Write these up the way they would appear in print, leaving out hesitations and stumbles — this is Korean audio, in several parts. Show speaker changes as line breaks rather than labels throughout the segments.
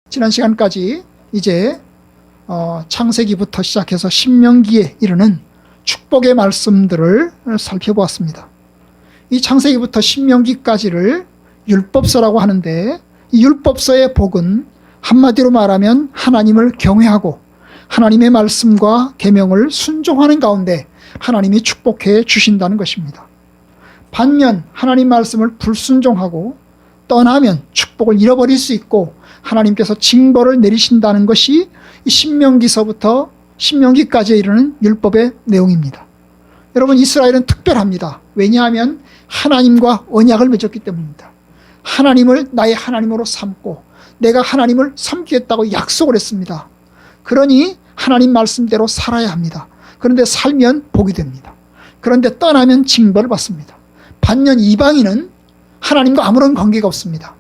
지난 시간까지 이제 창세기부터 시작해서 신명기에 이르는 축복의 말씀들을 살펴보았습니다. 이 창세기부터 신명기까지를 율법서라고 하는데, 이 율법서의 복은 한마디로 말하면 하나님을 경외하고 하나님의 말씀과 계명을 순종하는 가운데 하나님이 축복해 주신다는 것입니다. 반면 하나님 말씀을 불순종하고 떠나면 축복을 잃어버릴 수 있고 하나님께서 징벌을 내리신다는 것이 이 신명기서부터 신명기까지 이르는 율법의 내용입니다. 여러분, 이스라엘은 특별합니다. 왜냐하면 하나님과 언약을 맺었기 때문입니다. 하나님을 나의 하나님으로 삼고 내가 하나님을 섬기겠다고 약속을 했습니다. 그러니 하나님 말씀대로 살아야 합니다. 그런데 살면 복이 됩니다. 그런데 떠나면 징벌을 받습니다. 반면 이방인은 하나님과 아무런 관계가 없습니다.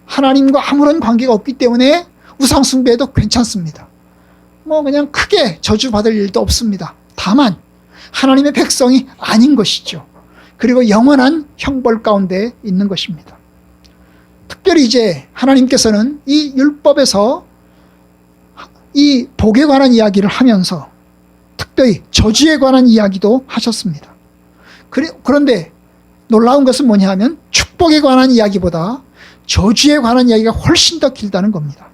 하나님과 아무런 관계가 없기 때문에 우상숭배도 괜찮습니다. 그냥 크게 저주받을 일도 없습니다. 다만 하나님의 백성이 아닌 것이죠. 그리고 영원한 형벌 가운데 있는 것입니다. 특별히 이제 하나님께서는 이 율법에서 이 복에 관한 이야기를 하면서 특별히 저주에 관한 이야기도 하셨습니다. 그런데 놀라운 것은 뭐냐 하면 축복에 관한 이야기보다 저주에 관한 이야기가 훨씬 더 길다는 겁니다.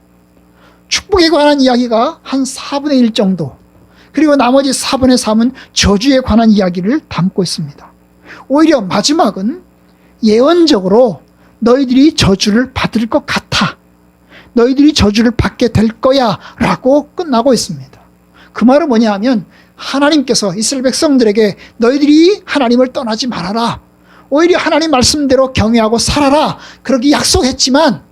축복에 관한 이야기가 한 4분의 1 정도, 그리고 나머지 4분의 3은 저주에 관한 이야기를 담고 있습니다. 오히려 마지막은 예언적으로 너희들이 저주를 받을 것 같아, 너희들이 저주를 받게 될 거야 라고 끝나고 있습니다. 그 말은 뭐냐 하면 하나님께서 이스라엘 백성들에게 너희들이 하나님을 떠나지 말아라, 오히려 하나님 말씀대로 경외하고 살아라, 그렇게 약속했지만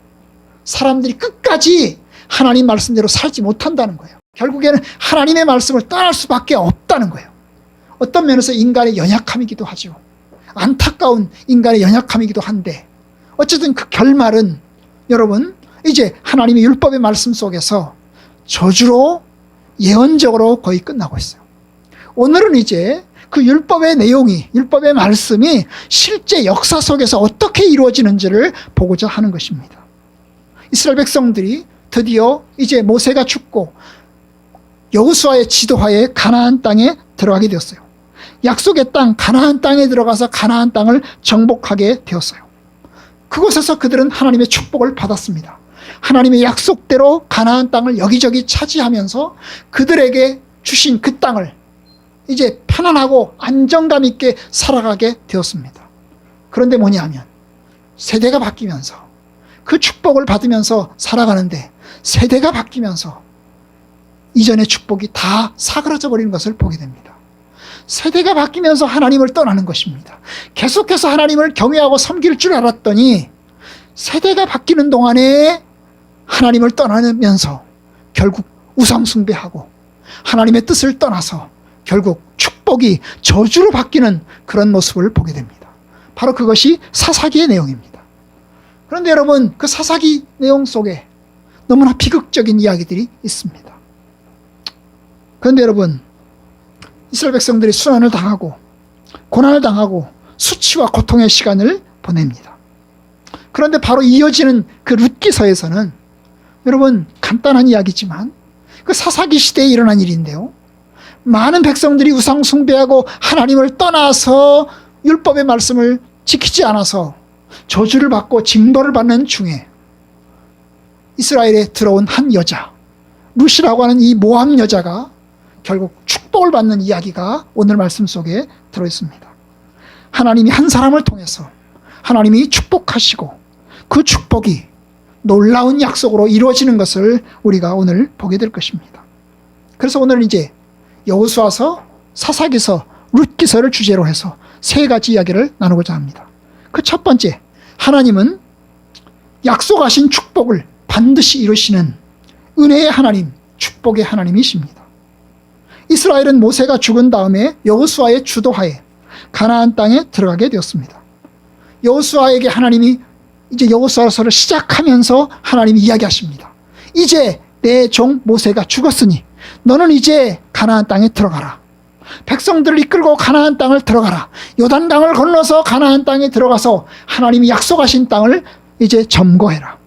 사람들이 끝까지 하나님 말씀대로 살지 못한다는 거예요. 결국에는 하나님의 말씀을 떠날 수밖에 없다는 거예요. 어떤 면에서 인간의 연약함이기도 하죠. 안타까운 인간의 연약함이기도 한데, 어쨌든 그 결말은 여러분 이제 하나님의 율법의 말씀 속에서 저주로 예언적으로 거의 끝나고 있어요. 오늘은 이제 그 율법의 내용이, 율법의 말씀이 실제 역사 속에서 어떻게 이루어지는지를 보고자 하는 것입니다. 이스라엘 백성들이 드디어 이제 모세가 죽고 여호수아의 지도하에 가나안 땅에 들어가게 되었어요. 약속의 땅 가나안 땅에 들어가서 가나안 땅을 정복하게 되었어요. 그곳에서 그들은 하나님의 축복을 받았습니다. 하나님의 약속대로 가나안 땅을 여기저기 차지하면서 그들에게 주신 그 땅을 이제 편안하고 안정감 있게 살아가게 되었습니다. 그런데 뭐냐 하면 세대가 바뀌면서 그 축복을 받으면서 살아가는데 세대가 바뀌면서 이전의 축복이 다 사그라져 버리는 것을 보게 됩니다. 세대가 바뀌면서 하나님을 떠나는 것입니다. 계속해서 하나님을 경외하고 섬길 줄 알았더니 세대가 바뀌는 동안에 하나님을 떠나면서 결국 우상숭배하고 하나님의 뜻을 떠나서 결국 축복이 저주로 바뀌는 그런 모습을 보게 됩니다. 바로 그것이 사사기의 내용입니다. 그런데 여러분, 그 사사기 내용 속에 너무나 비극적인 이야기들이 있습니다. 그런데 여러분, 이스라엘 백성들이 순환을 당하고 고난을 당하고 수치와 고통의 시간을 보냅니다. 그런데 바로 이어지는 그 룻기서에서는 여러분, 간단한 이야기지만 그 사사기 시대에 일어난 일인데요, 많은 백성들이 우상 숭배하고 하나님을 떠나서 율법의 말씀을 지키지 않아서 저주를 받고 징벌을 받는 중에 이스라엘에 들어온 한 여자, 룻이라고 하는 이 모함 여자가 결국 축복을 받는 이야기가 오늘 말씀 속에 들어있습니다. 하나님이 한 사람을 통해서 하나님이 축복하시고 그 축복이 놀라운 약속으로 이루어지는 것을 우리가 오늘 보게 될 것입니다. 그래서 오늘은 이제 여호수아서, 사사기서, 룻기서를 주제로 해서 세 가지 이야기를 나누고자 합니다. 그 첫 번째, 하나님은 약속하신 축복을 반드시 이루시는 은혜의 하나님, 축복의 하나님이십니다. 이스라엘은 모세가 죽은 다음에 여호수아의 주도하에 가나안 땅에 들어가게 되었습니다. 여호수아에게 하나님이 이제 여호수아서를 시작하면서 하나님이 이야기하십니다. 이제 내 종 모세가 죽었으니 너는 이제 가나안 땅에 들어가라. 백성들을 이끌고 가나안 땅을 들어가라. 요단강을 건너서 가나안 땅에 들어가서 하나님이 약속하신 땅을 이제 점거해라.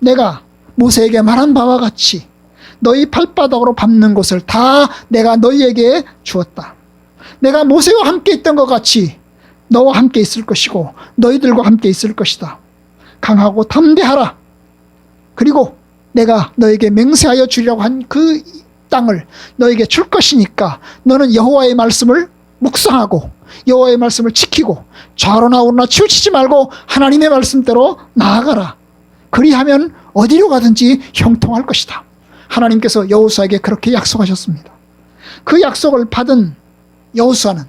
내가 모세에게 말한 바와 같이 너희 발바닥으로 밟는 곳을 다 내가 너희에게 주었다. 내가 모세와 함께 있던 것 같이 너와 함께 있을 것이고 너희들과 함께 있을 것이다. 강하고 담대하라. 그리고 내가 너에게 맹세하여 주리라고 한 그 땅을 너에게 줄 것이니까 너는 여호와의 말씀을 묵상하고 여호와의 말씀을 지키고 좌로나 우로나 치우치지 말고 하나님의 말씀대로 나아가라. 그리하면 어디로 가든지 형통할 것이다. 하나님께서 여호수아에게 그렇게 약속하셨습니다. 그 약속을 받은 여호수아는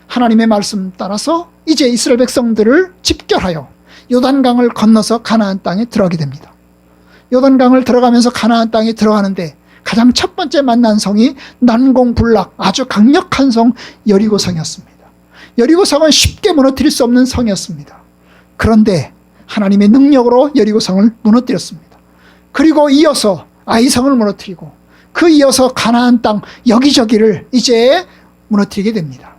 하나님의 말씀 따라서 이제 이스라엘 백성들을 집결하여 요단강을 건너서 가나안 땅에 들어가게 됩니다. 요단강을 들어가면서 가나안 땅에 들어가는데 가장 첫 번째 만난 성이 난공불락 아주 강력한 성 여리고성이었습니다. 여리고성은 쉽게 무너뜨릴 수 없는 성이었습니다. 그런데 하나님의 능력으로 여리고성을 무너뜨렸습니다. 그리고 이어서 아이성을 무너뜨리고 그 이어서 가나안 땅 여기저기를 이제 무너뜨리게 됩니다.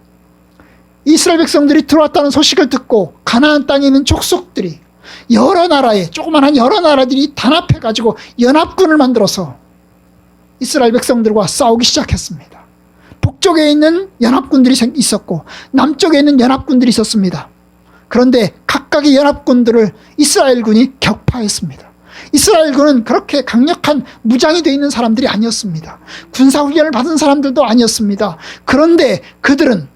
이스라엘 백성들이 들어왔다는 소식을 듣고 가나안 땅에 있는 족속들이 여러 나라에 조그마한 여러 나라들이 단합해가지고 연합군을 만들어서 이스라엘 백성들과 싸우기 시작했습니다. 북쪽에 있는 연합군들이 있었고 남쪽에 있는 연합군들이 있었습니다. 그런데 각각의 연합군들을 이스라엘군이 격파했습니다. 이스라엘군은 그렇게 강력한 무장이 되어 있는 사람들이 아니었습니다. 군사훈련을 받은 사람들도 아니었습니다. 그런데 그들은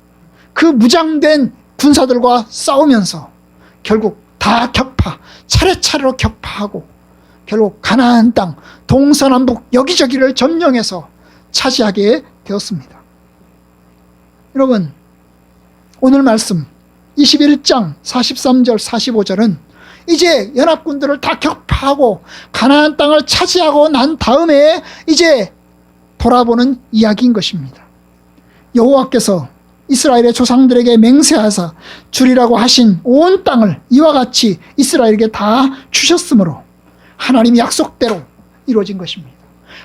그 무장된 군사들과 싸우면서 결국 다 차례차례로 격파하고 결국 가나안 땅 동서남북 여기저기를 점령해서 차지하게 되었습니다. 여러분, 오늘 말씀 21장 43절 45절은 이제 연합군들을 다 격파하고 가나안 땅을 차지하고 난 다음에 이제 돌아보는 이야기인 것입니다. 여호와께서 이스라엘의 조상들에게 맹세하사 주리라고 하신 온 땅을 이와 같이 이스라엘에게 다 주셨으므로 하나님의 약속대로 이루어진 것입니다.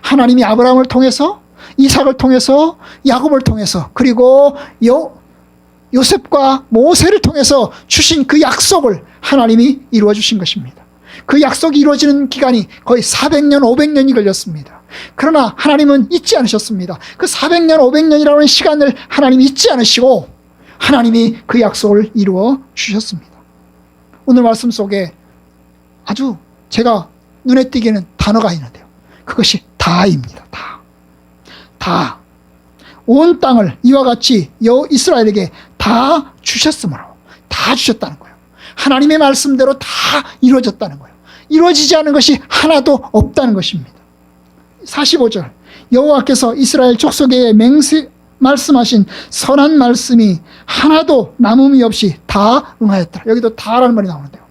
하나님이 아브라함을 통해서 이삭을 통해서 야곱을 통해서 그리고 요셉과 모세를 통해서 주신 그 약속을 하나님이 이루어 주신 것입니다. 그 약속이 이루어지는 기간이 거의 400년 500년이 걸렸습니다. 그러나 하나님은 잊지 않으셨습니다. 그 400년 500년이라는 시간을 하나님이 잊지 않으시고 하나님이 그 약속을 이루어 주셨습니다. 오늘 말씀 속에 아주 제가 눈에 띄게는 단어가 있는데요. 그것이 다입니다. 다. 온 땅을 이와 같이 이스라엘에게 다 주셨으므로 다 주셨다는 거예요. 하나님의 말씀대로 다 이루어졌다는 거예요. 이루어지지 않은 것이 하나도 없다는 것입니다. 45절 여호와께서 이스라엘 족속에 말씀하신 선한 말씀이 하나도 남음이 없이 다 응하였더라. 여기도 다라는 말이 나오는데요.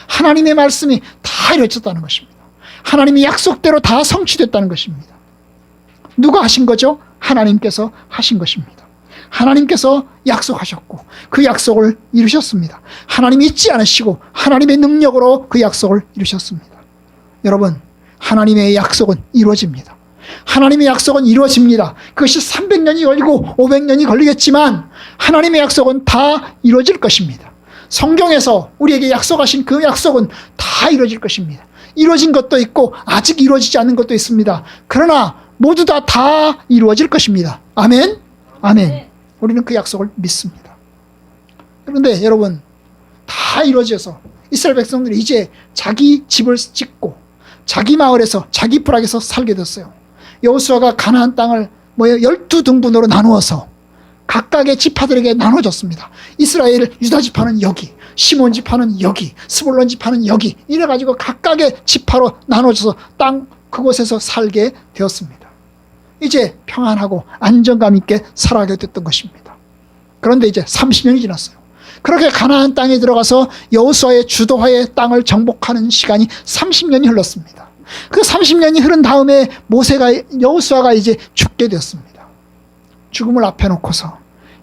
하나님의 말씀이 다 이루어졌다는 것입니다. 하나님의 약속대로 다 성취됐다는 것입니다. 누가 하신 거죠? 하나님께서 하신 것입니다. 하나님께서 약속하셨고 그 약속을 이루셨습니다. 하나님이 잊지 않으시고 하나님의 능력으로 그 약속을 이루셨습니다. 여러분, 하나님의 약속은 이루어집니다. 하나님의 약속은 이루어집니다. 그것이 300년이 걸리고 500년이 걸리겠지만 하나님의 약속은 다 이루어질 것입니다. 성경에서 우리에게 약속하신 그 약속은 다 이루어질 것입니다. 이루어진 것도 있고 아직 이루어지지 않은 것도 있습니다. 그러나 모두 다 이루어질 것입니다. 아멘? 아멘. 우리는 그 약속을 믿습니다. 그런데 여러분, 다 이루어져서 이스라엘 백성들이 이제 자기 집을 짓고 자기 마을에서 자기 부락에서 살게 됐어요. 여호수아가 가나안 땅을 12등분으로 나누어서 각각의 지파들에게 나눠줬습니다. 이스라엘 유다 지파는 여기, 시몬 지파는 여기, 스불론 지파는 여기, 이래가지고 각각의 지파로 나눠져서 땅 그곳에서 살게 되었습니다. 이제 평안하고 안정감 있게 살아가게 됐던 것입니다. 그런데 이제 30년이 지났어요. 그렇게 가나안 땅에 들어가서 여호수아의 주도하에 땅을 정복하는 시간이 30년이 흘렀습니다. 그 30년이 흐른 다음에 여호수아가 이제 죽게 되었습니다. 죽음을 앞에 놓고서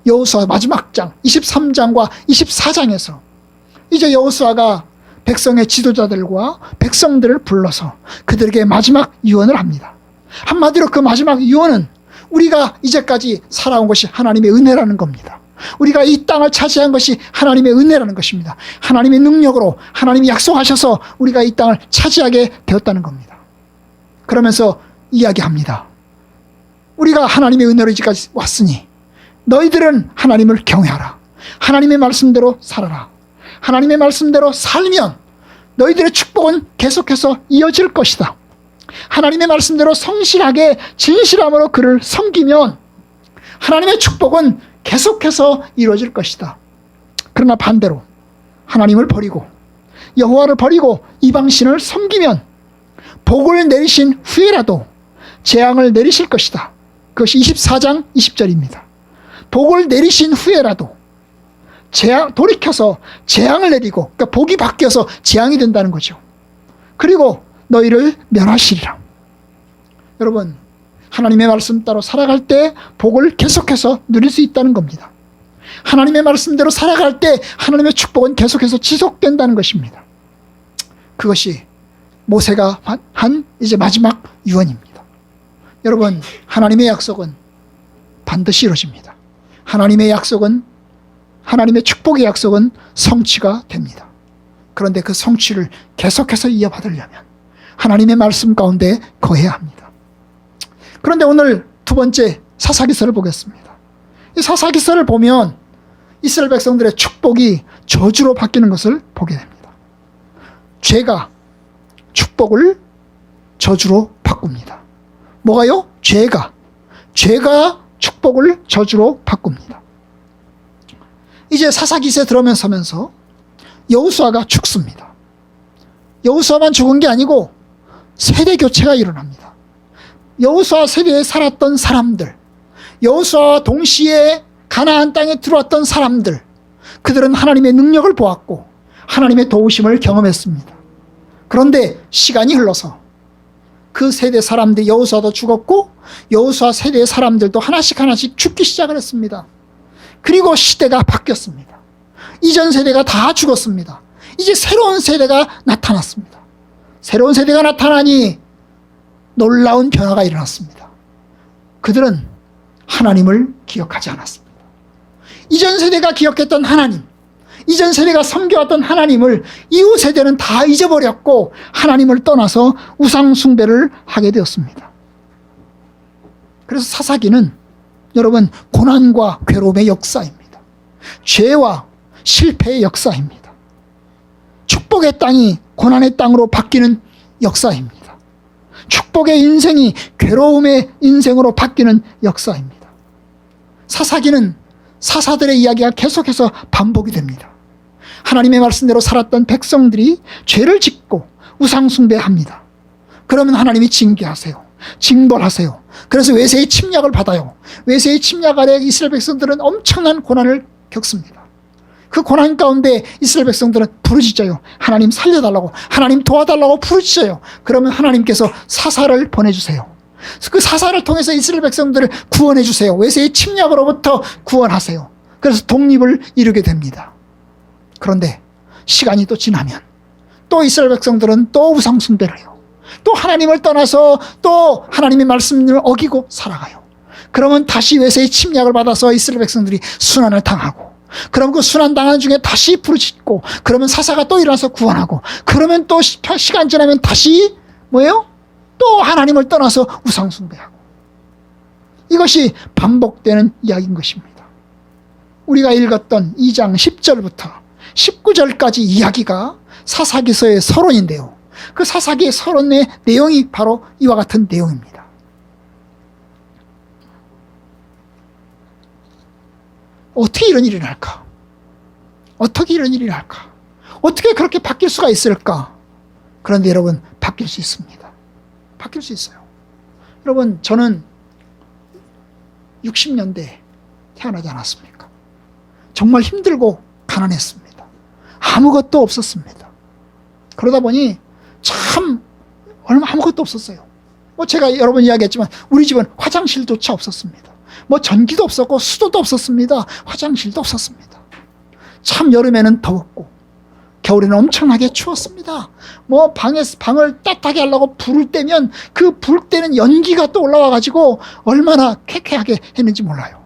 여호수아 마지막 장 23장과 24장에서 이제 여호수아가 백성의 지도자들과 백성들을 불러서 그들에게 마지막 유언을 합니다. 한마디로 그 마지막 유언은 우리가 이제까지 살아온 것이 하나님의 은혜라는 겁니다. 우리가 이 땅을 차지한 것이 하나님의 은혜라는 것입니다. 하나님의 능력으로 하나님이 약속하셔서 우리가 이 땅을 차지하게 되었다는 겁니다. 그러면서 이야기합니다. 우리가 하나님의 은혜로 이제까지 왔으니 너희들은 하나님을 경외하라. 하나님의 말씀대로 살아라. 하나님의 말씀대로 살면 너희들의 축복은 계속해서 이어질 것이다. 하나님의 말씀대로 성실하게 진실함으로 그를 섬기면 하나님의 축복은 계속해서 이루어질 것이다. 그러나 반대로 하나님을 버리고 여호와를 버리고 이방신을 섬기면 복을 내리신 후에라도 재앙을 내리실 것이다. 그것이 24장 20절입니다. 복을 내리신 후에라도 돌이켜서 재앙을 내리고, 그러니까 복이 바뀌어서 재앙이 된다는 거죠. 그리고 너희를 멸하시리라. 여러분, 하나님의 말씀 따라 살아갈 때 복을 계속해서 누릴 수 있다는 겁니다. 하나님의 말씀대로 살아갈 때 하나님의 축복은 계속해서 지속된다는 것입니다. 그것이 모세가 한 이제 마지막 유언입니다. 여러분, 하나님의 약속은 반드시 이루어집니다. 하나님의 약속은, 하나님의 축복의 약속은 성취가 됩니다. 그런데 그 성취를 계속해서 이어받으려면 하나님의 말씀 가운데 거해야 합니다. 그런데 오늘 두 번째 사사기서를 보겠습니다. 이 사사기서를 보면 이스라엘 백성들의 축복이 저주로 바뀌는 것을 보게 됩니다. 죄가 축복을 저주로 바꿉니다. 뭐가요? 죄가 축복을 저주로 바꿉니다. 이제 사사기서에 들어서면서 여호수아가 죽습니다. 여호수아만 죽은 게 아니고 세대 교체가 일어납니다. 여호수아 세대에 살았던 사람들, 여호수아와 동시에 가나안 땅에 들어왔던 사람들, 그들은 하나님의 능력을 보았고 하나님의 도우심을 경험했습니다. 그런데 시간이 흘러서 그 세대 사람들이, 여호수아도 죽었고 여호수아 세대의 사람들도 하나씩 죽기 시작을 했습니다. 그리고 시대가 바뀌었습니다. 이전 세대가 다 죽었습니다. 이제 새로운 세대가 나타났습니다. 새로운 세대가 나타나니 놀라운 변화가 일어났습니다. 그들은 하나님을 기억하지 않았습니다. 이전 세대가 기억했던 하나님, 이전 세대가 섬겨왔던 하나님을 이후 세대는 다 잊어버렸고 하나님을 떠나서 우상 숭배를 하게 되었습니다. 그래서 사사기는 여러분, 고난과 괴로움의 역사입니다. 죄와 실패의 역사입니다. 축복의 땅이 고난의 땅으로 바뀌는 역사입니다. 축복의 인생이 괴로움의 인생으로 바뀌는 역사입니다. 사사기는 사사들의 이야기가 계속해서 반복이 됩니다. 하나님의 말씀대로 살았던 백성들이 죄를 짓고 우상 숭배합니다. 그러면 하나님이 징계하세요. 징벌하세요. 그래서 외세의 침략을 받아요. 외세의 침략 아래 이스라엘 백성들은 엄청난 고난을 겪습니다. 그 고난 가운데 이스라엘 백성들은 부르짖어요. 하나님 살려달라고, 하나님 도와달라고 부르짖어요. 그러면 하나님께서 사사를 보내주세요. 그 사사를 통해서 이스라엘 백성들을 구원해 주세요. 외세의 침략으로부터 구원하세요. 그래서 독립을 이루게 됩니다. 그런데 시간이 또 지나면 또 이스라엘 백성들은 또 우상 숭배를 해요. 또 하나님을 떠나서 또 하나님의 말씀을 어기고 살아가요. 그러면 다시 외세의 침략을 받아서 이스라엘 백성들이 순환을 당하고, 그럼 그 순환 당한 중에 다시 부르짖고, 그러면 사사가 또 일어나서 구원하고, 그러면 또 시간 지나면 다시 뭐예요? 또 하나님을 떠나서 우상 숭배하고. 이것이 반복되는 이야기인 것입니다. 우리가 읽었던 2장 10절부터 19절까지 이야기가 사사기서의 서론인데요. 그 사사기의 서론의 내용이 바로 이와 같은 내용입니다. 어떻게 이런 일이 날까? 어떻게 이런 일이 날까? 어떻게 그렇게 바뀔 수가 있을까? 그런데 여러분, 바뀔 수 있습니다. 바뀔 수 있어요. 여러분, 저는 60년대에 태어나지 않았습니까? 정말 힘들고 가난했습니다. 아무것도 없었습니다. 그러다 보니 참 아무것도 없었어요. 뭐 제가 여러 번 이야기했지만 우리 집은 화장실조차 없었습니다. 뭐 전기도 없었고 수도도 없었습니다. 화장실도 없었습니다. 참 여름에는 더웠고 겨울에는 엄청나게 추웠습니다. 뭐 방을 따뜻하게 하려고 불을 떼면 그 불 때는 연기가 또 올라와가지고 얼마나 쾌쾌하게 했는지 몰라요.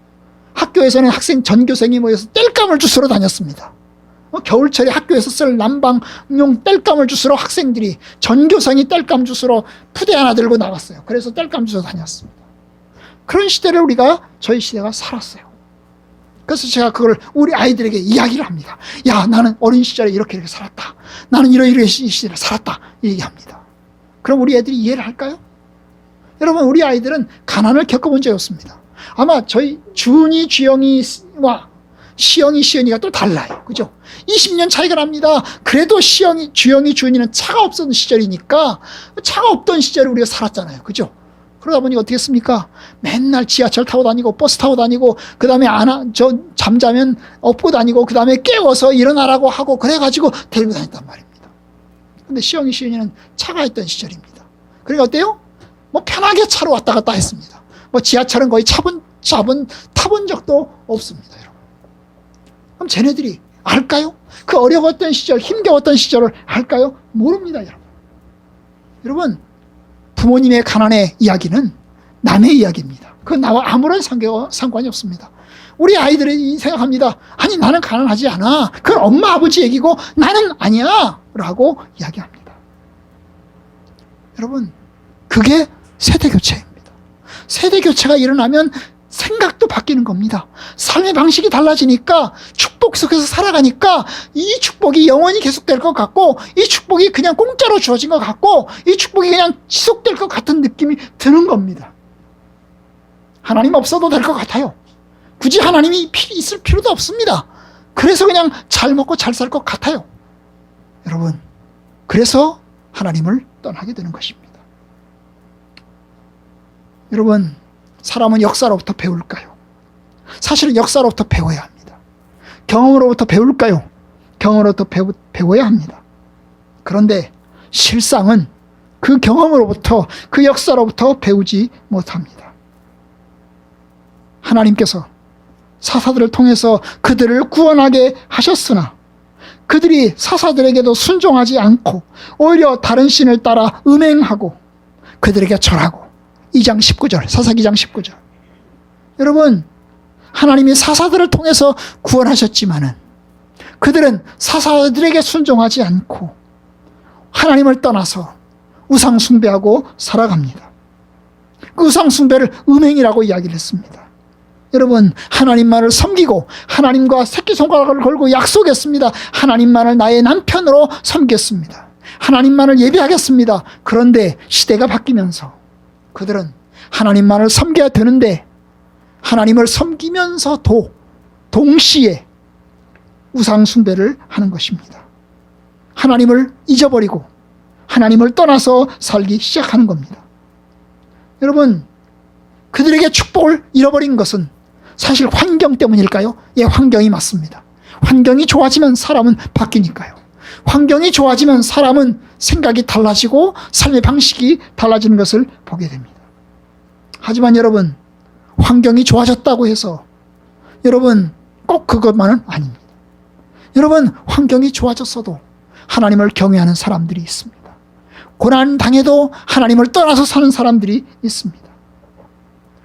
학교에서는 학생 전교생이 모여서 땔감을 주스러 다녔습니다. 겨울철에 학교에서 쓸 난방용 땔감을 주스러 학생들이 전교생이 땔감 주스러 푸대 하나 들고 나왔어요. 그래서 땔감 주스러 다녔습니다. 그런 시대를 저희 시대가 살았어요. 그래서 제가 그걸 우리 아이들에게 이야기를 합니다. 야, 나는 어린 시절에 이렇게 살았다. 나는 이런 시대를 살았다. 얘기합니다. 그럼 우리 애들이 이해를 할까요? 여러분, 우리 아이들은 가난을 겪어본 적이 없습니다. 아마 저희 준이, 주영이와 시영이, 시은이가 또 달라요. 그죠? 20년 차이가 납니다. 그래도 시영이, 주영이, 주은이는 차가 없었던 시절이니까 차가 없던 시절에 우리가 살았잖아요. 그죠? 그러다 보니 어떻게 했습니까? 맨날 지하철 타고 다니고 버스 타고 다니고 그 다음에 잠자면 업고 다니고 그 다음에 깨워서 일어나라고 하고 그래가지고 데리고 다녔단 말입니다. 근데 시영이, 시은이는 차가 있던 시절입니다. 그러니까 어때요? 편하게 차로 왔다 갔다 했습니다. 지하철은 거의 타본 적도 없습니다. 여러분. 그럼 쟤네들이 알까요? 그 어려웠던 시절, 힘겨웠던 시절을 알까요? 모릅니다. 여러분, 부모님의 가난의 이야기는 남의 이야기입니다. 그건 나와 아무런 상관이 없습니다. 우리 아이들이 생각합니다. 아니, 나는 가난하지 않아. 그건 엄마 아버지 얘기고 나는 아니야 라고 이야기합니다. 여러분, 그게 세대교체입니다. 세대교체가 일어나면 생각도 바뀌는 겁니다. 삶의 방식이 달라지니까 축복 속에서 살아가니까 이 축복이 영원히 계속될 것 같고 이 축복이 그냥 공짜로 주어진 것 같고 이 축복이 그냥 지속될 것 같은 느낌이 드는 겁니다. 하나님 없어도 될 것 같아요. 굳이 하나님이 있을 필요도 없습니다. 그래서 그냥 잘 먹고 잘 살 것 같아요. 여러분, 그래서 하나님을 떠나게 되는 것입니다. 여러분, 사람은 역사로부터 배울까요? 사실은 역사로부터 배워야 합니다. 경험으로부터 배울까요? 경험으로부터 배워야 합니다. 그런데 실상은 그 경험으로부터, 그 역사로부터 배우지 못합니다. 하나님께서 사사들을 통해서 그들을 구원하게 하셨으나 그들이 사사들에게도 순종하지 않고 오히려 다른 신을 따라 음행하고 그들에게 절하고 2장 19절, 사사기 2장 19절. 여러분, 하나님이 사사들을 통해서 구원하셨지만은 그들은 사사들에게 순종하지 않고 하나님을 떠나서 우상 숭배하고 살아갑니다. 그 우상 숭배를 음행이라고 이야기를 했습니다. 여러분, 하나님만을 섬기고 하나님과 새끼손가락을 걸고 약속했습니다. 하나님만을 나의 남편으로 섬겼습니다. 하나님만을 예배하겠습니다. 그런데 시대가 바뀌면서 그들은 하나님만을 섬겨야 되는데 하나님을 섬기면서도 동시에 우상 숭배를 하는 것입니다. 하나님을 잊어버리고 하나님을 떠나서 살기 시작하는 겁니다. 여러분, 그들에게 축복을 잃어버린 것은 사실 환경 때문일까요? 예, 환경이 맞습니다. 환경이 좋아지면 사람은 바뀌니까요. 환경이 좋아지면 사람은 생각이 달라지고 삶의 방식이 달라지는 것을 보게 됩니다. 하지만 여러분, 환경이 좋아졌다고 해서 여러분 꼭 그것만은 아닙니다. 여러분, 환경이 좋아졌어도 하나님을 경외하는 사람들이 있습니다. 고난 당해도 하나님을 떠나서 사는 사람들이 있습니다.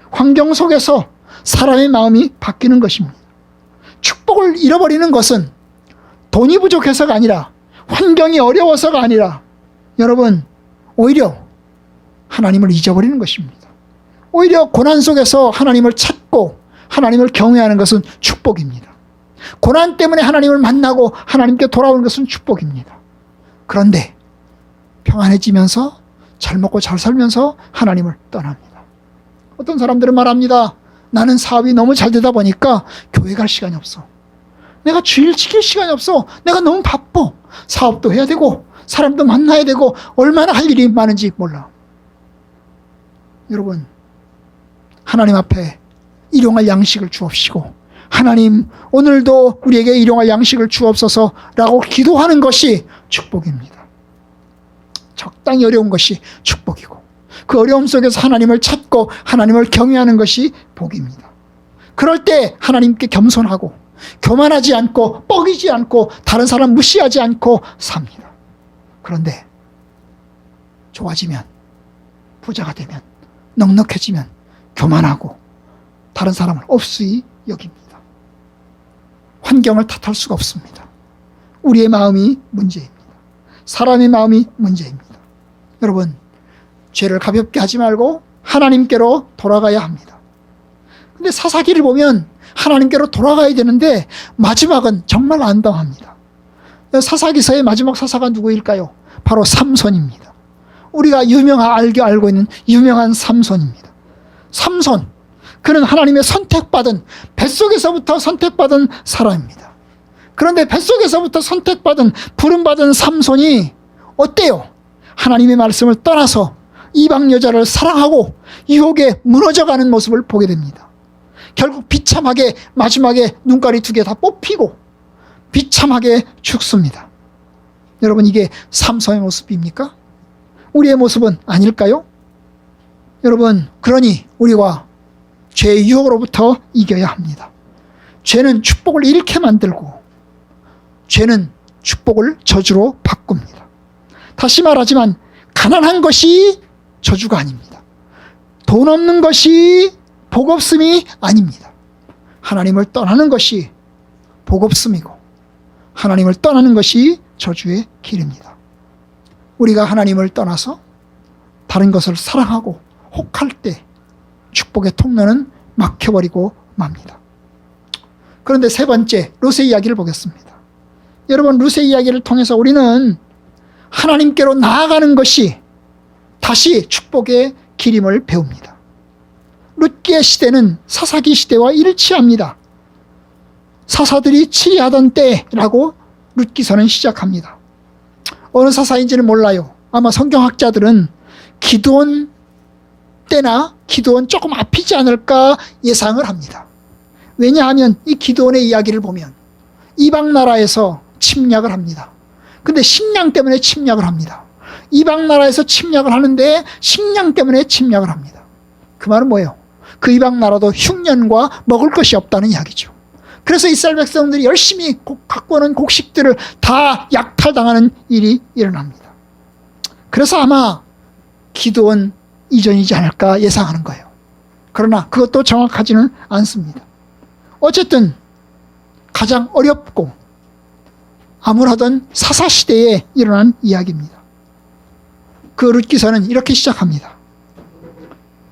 환경 속에서 사람의 마음이 바뀌는 것입니다. 축복을 잃어버리는 것은 돈이 부족해서가 아니라 환경이 어려워서가 아니라 여러분, 오히려 하나님을 잊어버리는 것입니다. 오히려 고난 속에서 하나님을 찾고 하나님을 경외하는 것은 축복입니다. 고난 때문에 하나님을 만나고 하나님께 돌아오는 것은 축복입니다. 그런데 평안해지면서 잘 먹고 잘 살면서 하나님을 떠납니다. 어떤 사람들은 말합니다. 나는 사업이 너무 잘 되다 보니까 교회 갈 시간이 없어. 내가 주일 지킬 시간이 없어. 내가 너무 바빠. 사업도 해야 되고 사람도 만나야 되고 얼마나 할 일이 많은지 몰라. 여러분, 하나님 앞에 일용할 양식을 주옵시고 하나님 오늘도 우리에게 일용할 양식을 주옵소서라고 기도하는 것이 축복입니다. 적당히 어려운 것이 축복이고 그 어려움 속에서 하나님을 찾고 하나님을 경외하는 것이 복입니다. 그럴 때 하나님께 겸손하고 교만하지 않고 뻐기지 않고 다른 사람 무시하지 않고 삽니다. 그런데 좋아지면, 부자가 되면, 넉넉해지면 교만하고 다른 사람을 없이 여깁니다. 환경을 탓할 수가 없습니다. 우리의 마음이 문제입니다. 사람의 마음이 문제입니다. 여러분, 죄를 가볍게 하지 말고 하나님께로 돌아가야 합니다. 근데 사사기를 보면 하나님께로 돌아가야 되는데 마지막은 정말 안당합니다. 사사기서의 마지막 사사가 누구일까요? 바로 삼손입니다. 우리가 알고 있는 유명한 삼손입니다. 삼손, 그는 하나님의 선택받은, 뱃속에서부터 선택받은 사람입니다. 그런데 뱃속에서부터 선택받은, 부름받은 삼손이 어때요? 하나님의 말씀을 떠나서 이방 여자를 사랑하고 유혹에 무너져가는 모습을 보게 됩니다. 결국 비참하게 마지막에 눈가리 2개 다 뽑히고 비참하게 죽습니다. 여러분, 이게 삼손의 모습입니까? 우리의 모습은 아닐까요? 여러분, 그러니 우리가 죄의 유혹으로부터 이겨야 합니다. 죄는 축복을 잃게 만들고 죄는 축복을 저주로 바꿉니다. 다시 말하지만 가난한 것이 저주가 아닙니다. 돈 없는 것이 복 없음이 아닙니다. 하나님을 떠나는 것이 복 없음이고 하나님을 떠나는 것이 저주의 길입니다. 우리가 하나님을 떠나서 다른 것을 사랑하고 혹할 때 축복의 통로는 막혀버리고 맙니다. 그런데 세 번째, 룻의 이야기를 보겠습니다. 여러분, 룻의 이야기를 통해서 우리는 하나님께로 나아가는 것이 다시 축복의 길임을 배웁니다. 룻기의 시대는 사사기 시대와 일치합니다. 사사들이 치리하던 때라고 룻기서는 시작합니다. 어느 사사인지는 몰라요. 아마 성경학자들은 기드온 때나 기드온 조금 앞이지 않을까 예상을 합니다. 왜냐하면 이 기드온의 이야기를 보면 이방 나라에서 침략을 합니다. 근데 식량 때문에 침략을 합니다. 이방 나라에서 침략을 하는데 식량 때문에 침략을 합니다. 그 말은 뭐예요? 그 이방 나라도 흉년과 먹을 것이 없다는 이야기죠. 그래서 이스라엘 백성들이 열심히 갖고 오는 곡식들을 다 약탈당하는 일이 일어납니다. 그래서 아마 기드온 이전이지 않을까 예상하는 거예요. 그러나 그것도 정확하지는 않습니다. 어쨌든 가장 어렵고 암울하던 사사시대에 일어난 이야기입니다. 그 룻기서는 이렇게 시작합니다.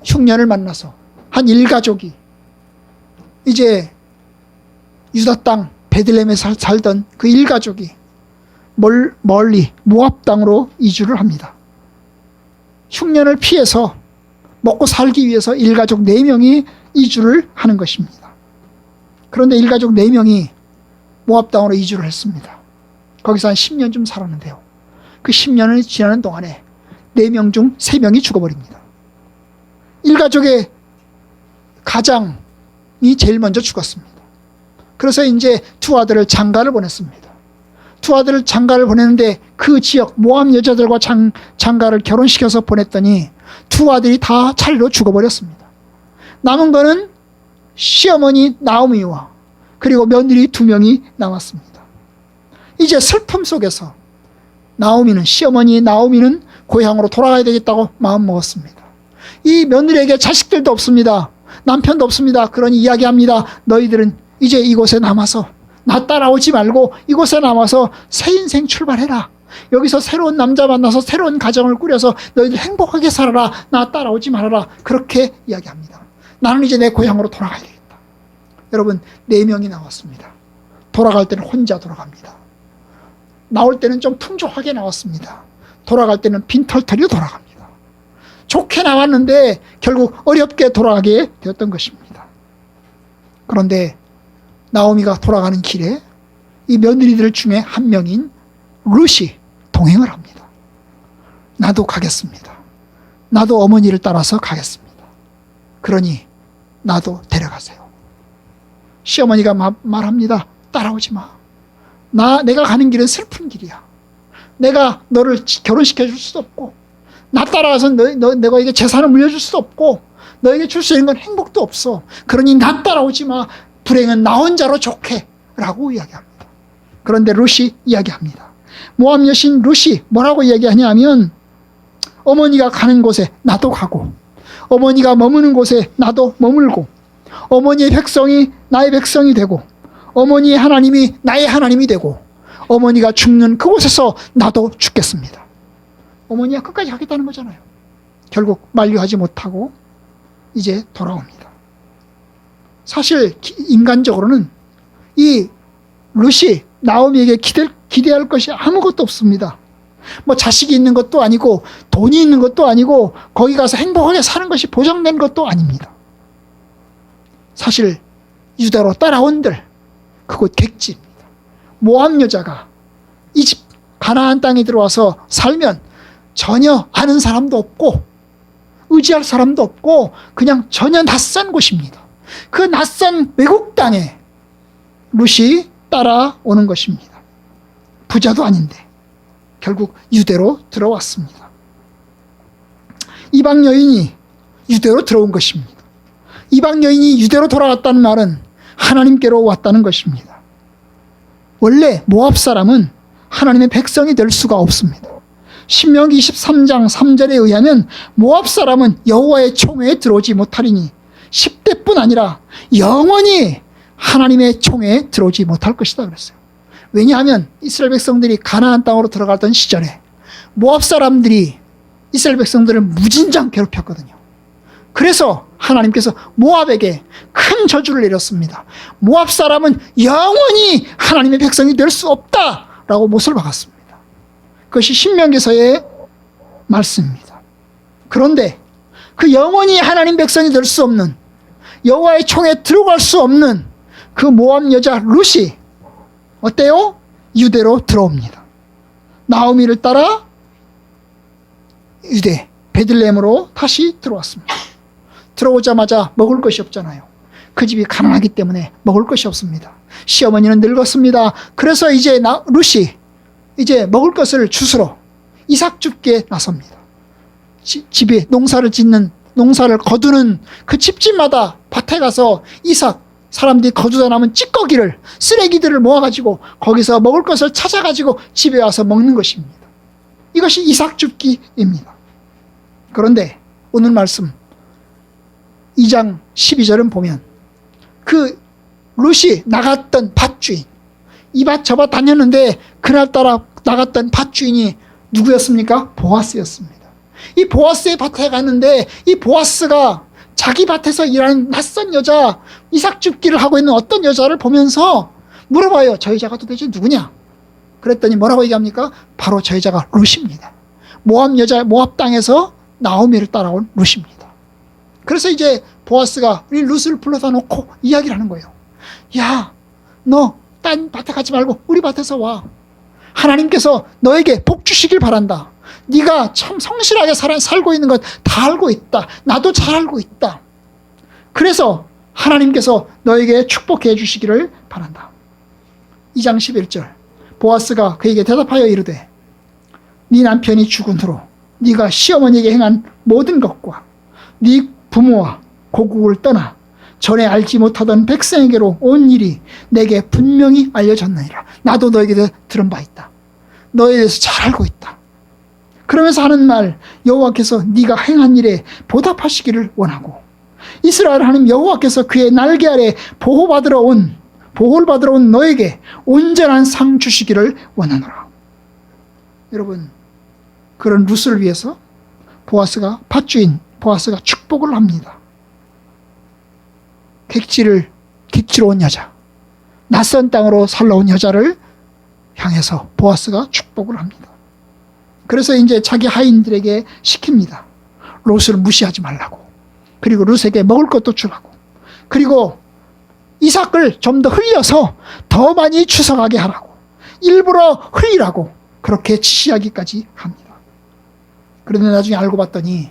흉년을 만나서 한 일가족이 이제 유다 땅 베들레헴에 살던 그 일가족이 멀리 모압 땅으로 이주를 합니다. 흉년을 피해서 먹고 살기 위해서 일가족 4명이 이주를 하는 것입니다. 그런데 일가족 4명이 모압 땅으로 이주를 했습니다. 거기서 한 10년쯤 살았는데요. 그 10년을 지나는 동안에 4명 중 3명이 죽어버립니다. 일가족의 가장이 제일 먼저 죽었습니다. 그래서 이제 2 아들을 장가를 보냈습니다. 2 아들을 장가를 보냈는데 그 지역 모압 여자들과 장가를 결혼시켜서 보냈더니 2 아들이 다 차례로 죽어버렸습니다. 남은 거는 시어머니 나오미와 그리고 며느리 2명이 남았습니다. 이제 슬픔 속에서 시어머니 나오미는 고향으로 돌아가야 되겠다고 마음먹었습니다. 이 며느리에게 자식들도 없습니다. 남편도 없습니다. 그러니 이야기합니다. 너희들은 이제 이곳에 남아서 나 따라오지 말고 이곳에 남아서 새 인생 출발해라. 여기서 새로운 남자 만나서 새로운 가정을 꾸려서 너희들 행복하게 살아라. 나 따라오지 말아라. 그렇게 이야기합니다. 나는 이제 내 고향으로 돌아가야 되겠다. 여러분, 4명이 나왔습니다. 돌아갈 때는 혼자 돌아갑니다. 나올 때는 좀 풍족하게 나왔습니다. 돌아갈 때는 빈털터리로 돌아갑니다. 좋게 나왔는데 결국 어렵게 돌아가게 되었던 것입니다. 그런데 나오미가 돌아가는 길에 이 며느리들 중에 한 명인 룻이 동행을 합니다. 나도 가겠습니다. 나도 어머니를 따라서 가겠습니다. 그러니 나도 데려가세요. 시어머니가 말합니다. 따라오지 마. 내가 가는 길은 슬픈 길이야. 내가 너를 결혼시켜 줄 수도 없고 나 따라와서 너에게 재산을 물려줄 수도 없고 너에게 줄 수 있는 건 행복도 없어. 그러니 나 따라오지 마. 불행은 나 혼자로 좋게 라고 이야기합니다. 그런데 룻이 이야기합니다. 모압 여신 룻이 뭐라고 이야기하냐면 어머니가 가는 곳에 나도 가고 어머니가 머무는 곳에 나도 머물고 어머니의 백성이 나의 백성이 되고 어머니의 하나님이 나의 하나님이 되고 어머니가 죽는 그곳에서 나도 죽겠습니다. 어머니가 끝까지 하겠다는 거잖아요. 결국 만류하지 못하고 이제 돌아옵니다. 사실 인간적으로는 이 룻이 나오미에게 기대할 것이 아무것도 없습니다. 뭐 자식이 있는 것도 아니고 돈이 있는 것도 아니고 거기 가서 행복하게 사는 것이 보장된 것도 아닙니다. 사실 유다로 따라온들 그곳 객지입니다. 모압 여자가 이 집 가나안 땅에 들어와서 살면 전혀 아는 사람도 없고 의지할 사람도 없고 그냥 전혀 낯선 곳입니다. 그 낯선 외국 땅에 룻이 따라오는 것입니다. 부자도 아닌데 결국 유대로 들어왔습니다. 이방 여인이 유대로 들어온 것입니다. 이방 여인이 유대로 돌아왔다는 말은 하나님께로 왔다는 것입니다. 원래 모압 사람은 하나님의 백성이 될 수가 없습니다. 신명기 23장 3절에 의하면 모압 사람은 여호와의 총회에 들어오지 못하리니 10대뿐 아니라 영원히 하나님의 총회에 들어오지 못할 것이다 그랬어요. 왜냐하면 이스라엘 백성들이 가나안 땅으로 들어갔던 시절에 모압 사람들이 이스라엘 백성들을 무진장 괴롭혔거든요. 그래서 하나님께서 모압에게 큰 저주를 내렸습니다. 모압 사람은 영원히 하나님의 백성이 될 수 없다라고 못을 박았습니다. 그것이 신명기서의 말씀입니다. 그런데 그 영원히 하나님 백성이 될 수 없는 여호와의 총에 들어갈 수 없는 그 모압 여자 룻이 어때요? 유대로 들어옵니다. 나오미를 따라 유대 베들레헴으로 다시 들어왔습니다. 들어오자마자 먹을 것이 없잖아요. 그 집이 가난하기 때문에 먹을 것이 없습니다. 시어머니는 늙었습니다. 그래서 이제 룻이 이제 먹을 것을 주스러 이삭 줍기에 나섭니다. 집에 농사를 거두는 그 집집마다 밭에 가서 이삭, 사람들이 거두다 남은 찌꺼기를, 쓰레기들을 모아가지고 거기서 먹을 것을 찾아가지고 집에 와서 먹는 것입니다. 이것이 이삭 줍기입니다. 그런데 오늘 말씀 2장 12절은 보면 그 룻이 나갔던 밭주인, 이 밭 저 밭 다녔는데 그날따라 나갔던 밭주인이 누구였습니까? 보아스였습니다. 이 보아스의 밭에 갔는데 이 보아스가 자기 밭에서 일하는 낯선 여자, 이삭 줍기를 하고 있는 어떤 여자를 보면서 물어봐요. 저 여자가 도대체 누구냐? 그랬더니 뭐라고 얘기합니까? 바로 저 여자가 룻입니다. 모압 땅에서 나오미를 따라온 룻입니다. 그래서 이제 보아스가 이 룻을 불러다 놓고 이야기를 하는 거예요. 야, 너 딴 밭에 가지 말고 우리 밭에서 와. 하나님께서 너에게 복 주시길 바란다. 네가 참 성실하게 살고 있는 것 다 알고 있다. 나도 잘 알고 있다. 그래서 하나님께서 너에게 축복해 주시기를 바란다. 2장 11절 보아스가 그에게 대답하여 이르되 네 남편이 죽은 후로 네가 시어머니에게 행한 모든 것과 네 부모와 고국을 떠나 전에 알지 못하던 백성에게로 온 일이 내게 분명히 알려졌느니라. 나도 너에게 들은 바 있다. 너에 대해서 잘 알고 있다. 그러면서 하는 말, 여호와께서 네가 행한 일에 보답하시기를 원하고 이스라엘 하나님 여호와께서 그의 날개 아래 보호를 받으러 온 너에게 온전한 상 주시기를 원하노라. 여러분, 그런 룻을 위해서 보아스가 밭주인 보아스가 축복을 합니다. 객지로 온 여자, 낯선 땅으로 살러 온 여자를 향해서 보아스가 축복을 합니다. 그래서 이제 자기 하인들에게 시킵니다. 롯을 무시하지 말라고. 그리고 롯에게 먹을 것도 주라고. 그리고 이삭을 좀 더 흘려서 더 많이 추석하게 하라고. 일부러 흘리라고 그렇게 지시하기까지 합니다. 그런데 나중에 알고 봤더니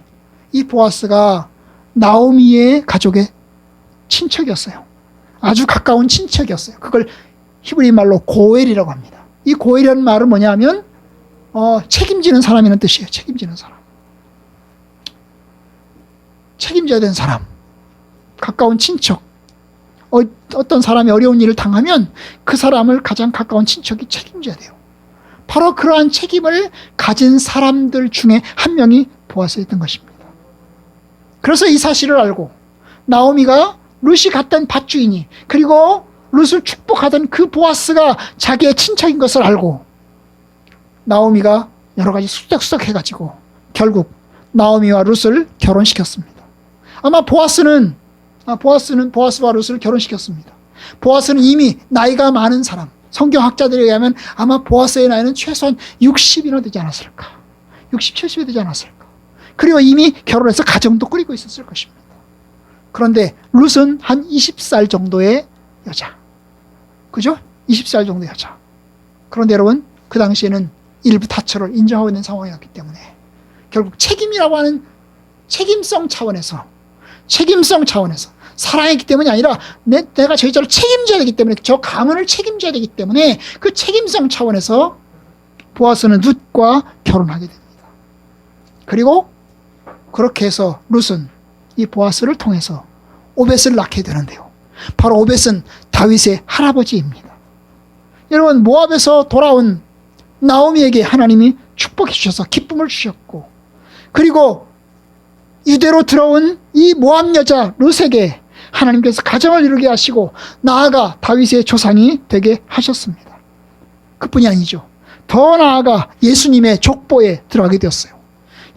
이 보아스가 나오미의 가족의 친척이었어요. 아주 가까운 친척이었어요. 그걸 히브리 말로 고엘이라고 합니다. 이 고엘이라는 말은 뭐냐면 책임지는 사람이라는 뜻이에요. 책임지는 사람. 책임져야 되는 사람. 가까운 친척. 어떤 사람이 어려운 일을 당하면 그 사람을 가장 가까운 친척이 책임져야 돼요. 바로 그러한 책임을 가진 사람들 중에 한 명이 보아스였던 것입니다. 그래서 이 사실을 알고 나오미가 룻이 갔던 밭주인이 그리고 룻을 축복하던 그 보아스가 자기의 친척인 것을 알고 나오미가 여러 가지 수작수작 해가지고 결국 나오미와 룻을 결혼시켰습니다. 아마 보아스와 룻을 결혼시켰습니다. 보아스는 이미 나이가 많은 사람, 성경학자들에 의하면 아마 보아스의 나이는 최소한 60이나 되지 않았을까, 60, 70이 되지 않았을까. 그리고 이미 결혼해서 가정도 꾸리고 있었을 것입니다. 그런데 룻은 한 20살 정도의 여자, 그죠? 20살 정도의 여자. 그런데 여러분, 그 당시에는 일부 다처를 인정하고 있는 상황이었기 때문에 결국 책임이라고 하는 책임성 차원에서 사랑했기 때문이 아니라 내가 저 여자를 책임져야 되기 때문에, 저 가문을 책임져야 되기 때문에 그 책임성 차원에서 보아스는 룻과 결혼하게 됩니다. 그리고 그렇게 해서 룻은 이 보아스를 통해서 오벳을 낳게 되는데요. 바로 오벳은 다윗의 할아버지입니다. 여러분, 모압에서 돌아온 나오미에게 하나님이 축복해 주셔서 기쁨을 주셨고, 그리고 유대로 들어온 이 모압 여자 룻에게 하나님께서 가정을 이루게 하시고 나아가 다윗의 조상이 되게 하셨습니다. 그뿐이 아니죠. 더 나아가 예수님의 족보에 들어가게 되었어요.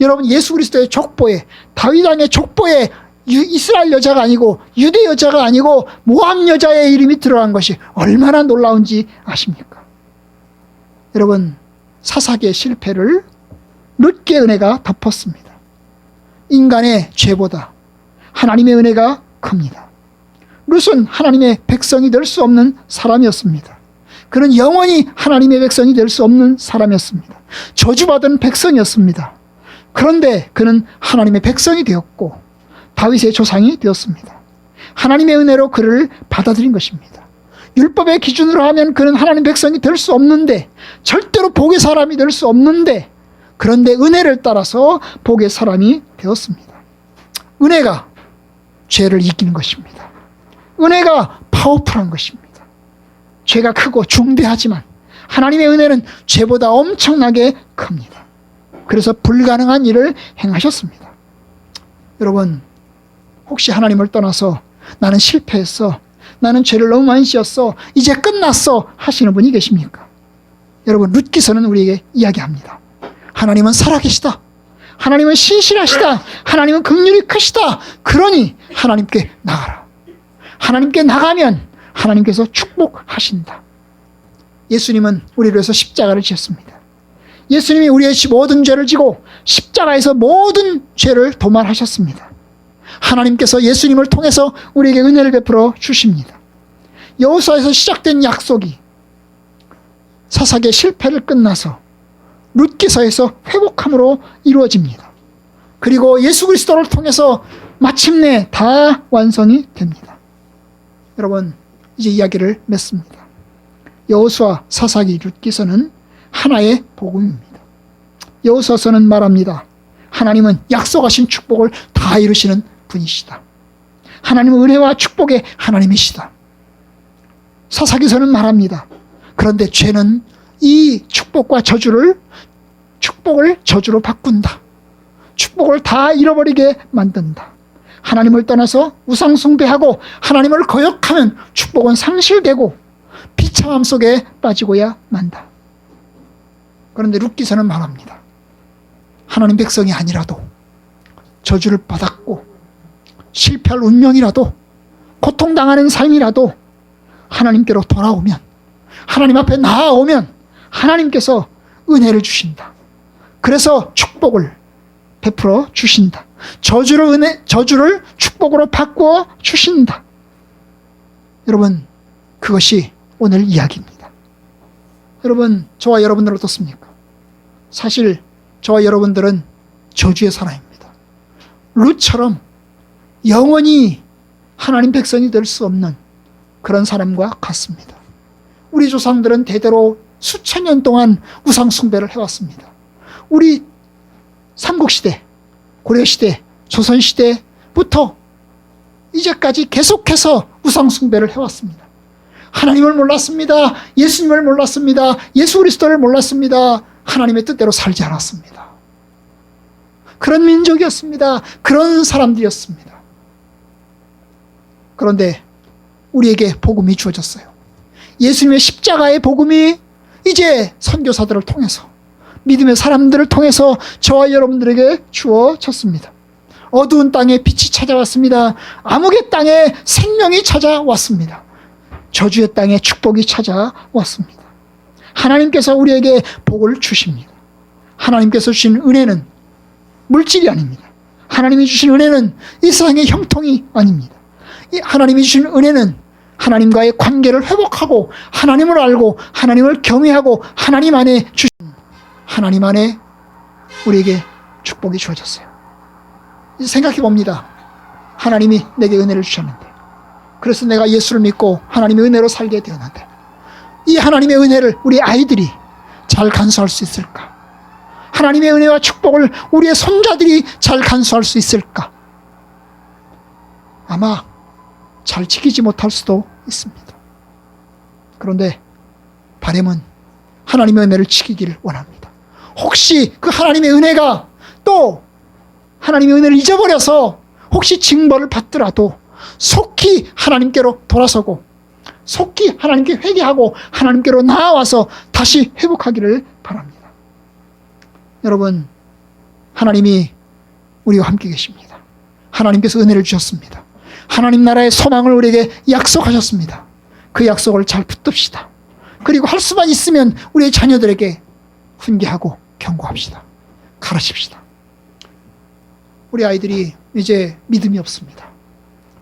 여러분, 예수 그리스도의 족보에, 다윗 왕의 족보에 이스라엘 여자가 아니고 유대 여자가 아니고 모압 여자의 이름이 들어간 것이 얼마나 놀라운지 아십니까? 여러분, 사사기의 실패를 룻의 은혜가 덮었습니다. 인간의 죄보다 하나님의 은혜가 큽니다. 룻은 하나님의 백성이 될 수 없는 사람이었습니다. 그는 영원히 하나님의 백성이 될 수 없는 사람이었습니다. 저주받은 백성이었습니다. 그런데 그는 하나님의 백성이 되었고 다윗의 조상이 되었습니다. 하나님의 은혜로 그를 받아들인 것입니다. 율법의 기준으로 하면 그는 하나님 백성이 될 수 없는데, 절대로 복의 사람이 될 수 없는데, 그런데 은혜를 따라서 복의 사람이 되었습니다. 은혜가 죄를 이기는 것입니다. 은혜가 파워풀한 것입니다. 죄가 크고 중대하지만 하나님의 은혜는 죄보다 엄청나게 큽니다. 그래서 불가능한 일을 행하셨습니다. 여러분, 혹시 하나님을 떠나서 나는 실패했어, 나는 죄를 너무 많이 지었어, 이제 끝났어 하시는 분이 계십니까? 여러분, 룻기서는 우리에게 이야기합니다. 하나님은 살아계시다. 하나님은 신실하시다. 하나님은 긍휼이 크시다. 그러니 하나님께 나가라. 하나님께 나가면 하나님께서 축복하신다. 예수님은 우리를 위해서 십자가를 지었습니다. 예수님이 우리의 모든 죄를 지고 십자가에서 모든 죄를 도말하셨습니다. 하나님께서 예수님을 통해서 우리에게 은혜를 베풀어 주십니다. 여호수아에서 시작된 약속이 사사기의 실패를 끝나서 룻기서에서 회복함으로 이루어집니다. 그리고 예수 그리스도를 통해서 마침내 다 완성이 됩니다. 여러분, 이제 이야기를 맺습니다. 여호수아, 사사기, 룻기서는 하나의 복음입니다. 여호수아서는 말합니다. 하나님은 약속하신 축복을 다 이루시는 분이시다. 하나님은 은혜와 축복의 하나님이시다. 사사기서는 말합니다. 그런데 죄는 이 축복과 축복을 저주로 바꾼다. 축복을 다 잃어버리게 만든다. 하나님을 떠나서 우상 숭배하고 하나님을 거역하면 축복은 상실되고 비참함 속에 빠지고야 만다. 그런데 룻기서는 말합니다. 하나님 백성이 아니라도 저주를 받았고 실패할 운명이라도 고통당하는 삶이라도 하나님께로 돌아오면, 하나님 앞에 나아오면 하나님께서 은혜를 주신다. 그래서 축복을 베풀어 주신다. 저주를 축복으로 바꾸어 주신다. 여러분, 그것이 오늘 이야기입니다. 여러분, 저와 여러분들은 어떻습니까? 사실 저와 여러분들은 저주의 사람입니다. 룻처럼 영원히 하나님 백성이 될 수 없는 그런 사람과 같습니다. 우리 조상들은 대대로 수천 년 동안 우상 숭배를 해왔습니다. 우리 삼국시대, 고려시대, 조선시대부터 이제까지 계속해서 우상 숭배를 해왔습니다. 하나님을 몰랐습니다. 예수님을 몰랐습니다. 예수 그리스도를 몰랐습니다. 하나님의 뜻대로 살지 않았습니다. 그런 민족이었습니다. 그런 사람들이었습니다. 그런데 우리에게 복음이 주어졌어요. 예수님의 십자가의 복음이 이제 선교사들을 통해서, 믿음의 사람들을 통해서 저와 여러분들에게 주어졌습니다. 어두운 땅에 빛이 찾아왔습니다. 암흑의 땅에 생명이 찾아왔습니다. 저주의 땅에 축복이 찾아왔습니다. 하나님께서 우리에게 복을 주십니다. 하나님께서 주신 은혜는 물질이 아닙니다. 하나님이 주신 은혜는 이 세상의 형통이 아닙니다. 하나님이 주신 은혜는 하나님과의 관계를 회복하고 하나님을 알고 하나님을 경외하고 하나님 안에 우리에게 축복이 주어졌어요. 생각해 봅니다. 하나님이 내게 은혜를 주셨는데, 그래서 내가 예수를 믿고 하나님의 은혜로 살게 되었는데, 이 하나님의 은혜를 우리 아이들이 잘 간수할 수 있을까? 하나님의 은혜와 축복을 우리의 손자들이 잘 간수할 수 있을까? 아마 잘 지키지 못할 수도 있습니다. 그런데 바람은 하나님의 은혜를 지키기를 원합니다. 혹시 그 하나님의 은혜가 또 하나님의 은혜를 잊어버려서 혹시 징벌을 받더라도 속히 하나님께로 돌아서고 속히 하나님께 회개하고 하나님께로 나아와서 다시 회복하기를 바랍니다. 여러분, 하나님이 우리와 함께 계십니다. 하나님께서 은혜를 주셨습니다. 하나님 나라의 소망을 우리에게 약속하셨습니다. 그 약속을 잘 붙듭시다. 그리고 할 수만 있으면 우리의 자녀들에게 훈계하고 경고합시다. 가르칩시다. 우리 아이들이 이제 믿음이 없습니다.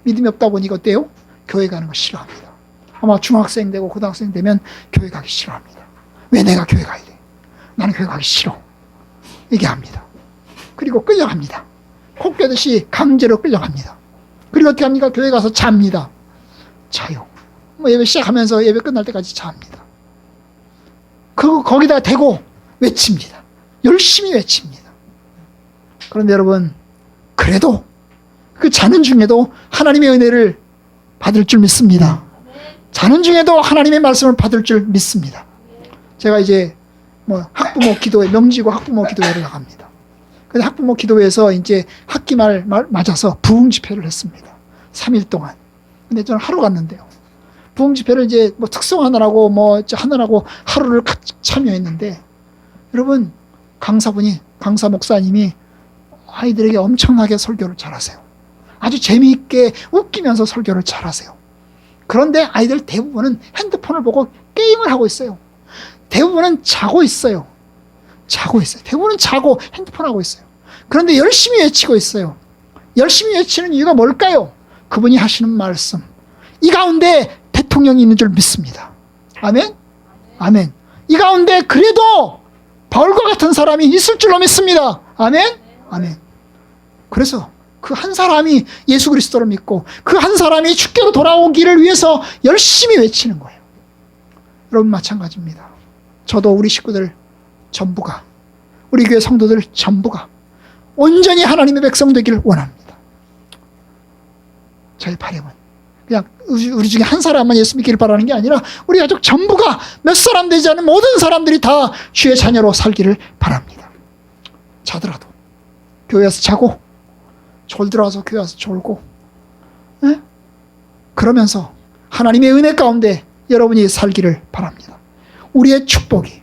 믿음이 없다 보니까 어때요? 교회 가는 거 싫어합니다. 아마 중학생 되고 고등학생 되면 교회 가기 싫어합니다. 왜 내가 교회 가야 돼? 나는 교회 가기 싫어. 얘기합니다. 그리고 끌려갑니다. 코 꿰듯이 강제로 끌려갑니다. 그리고 어떻게 합니까? 교회 가서 잡니다. 자요. 예배 시작하면서 예배 끝날 때까지 잡니다. 거기다 대고 외칩니다. 열심히 외칩니다. 그런데 여러분, 그래도 그 자는 중에도 하나님의 은혜를 받을 줄 믿습니다. 자는 중에도 하나님의 말씀을 받을 줄 믿습니다. 제가 이제 학부모 기도회, 명지고 학부모 기도회를 나갑니다. 근데 학부모 기도회에서 이제 학기 말 맞아서 부흥 집회를 했습니다. 3일 동안. 근데 저는 하루 갔는데요. 부흥 집회를 이제 특성하느라고 하느라고 하루를 참여했는데, 여러분, 강사 목사님이 아이들에게 엄청나게 설교를 잘하세요. 아주 재미있게 웃기면서 설교를 잘하세요. 그런데 아이들 대부분은 핸드폰을 보고 게임을 하고 있어요. 대부분은 자고 있어요. 대부분은 자고 핸드폰 하고 있어요. 그런데 열심히 외치고 있어요. 열심히 외치는 이유가 뭘까요? 그분이 하시는 말씀. 이 가운데 대통령이 있는 줄 믿습니다. 아멘? 아멘. 이 가운데 그래도 바울과 같은 사람이 있을 줄로 믿습니다. 아멘? 아멘. 그래서 그 한 사람이 예수 그리스도를 믿고 그 한 사람이 주께로 돌아오기를 위해서 열심히 외치는 거예요. 여러분, 마찬가지입니다. 저도 우리 식구들 전부가, 우리 교회 성도들 전부가 온전히 하나님의 백성 되기를 원합니다. 저희 바람은 그냥 우리 중에 한 사람만 예수 믿기를 바라는 게 아니라 우리 가족 전부가, 몇 사람 되지 않은 모든 사람들이 다 주의 자녀로 살기를 바랍니다. 자더라도 교회에서 자고, 졸들어와서 교회 와서 졸고, 그러면서 하나님의 은혜 가운데 여러분이 살기를 바랍니다. 우리의 축복이,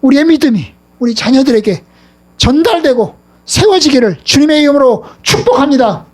우리의 믿음이 우리 자녀들에게 전달되고 세워지기를 주님의 이름으로 축복합니다.